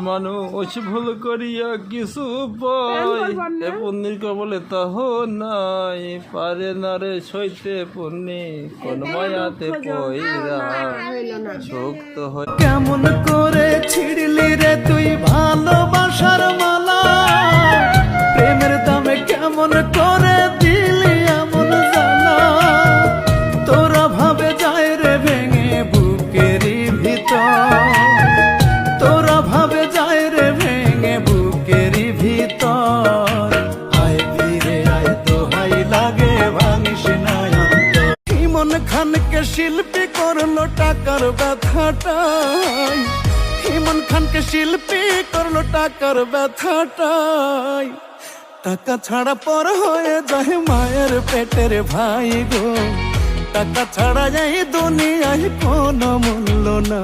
মানুষ ভুল করিয়া কিছু পায় এ পুণ্যির কবলে তাহ নাই পারে না রে সইতে পুণ্যি কোন মায়াতে পইরা শক্ত হয়। কেমন করে ছিড়লি রে তুই ভালোবাসার মালা, প্রেমের দামে কেমন করে দিলি এমন জানা, তোরা ভাবে যায় রে ভেঙে বুকেরই ভিতর, তোরা ভাবে যায় রে ভেঙে বুকেরই ভিতর। আয় ফিরে আয় দোহাই লাগে ভাঙিস না। ইমন খানকে শিল্পী করলো টাকার ব্যথাটাই, ইমন খানকে শিল্পী করলো টাকার ব্যথাটাই, টাকা ছাড়া পর হয়ে যায় মায়ের পেটের ভাই গো, টাকা ছাড়া যাই দুনিয়ায় কোনো মূল্য না।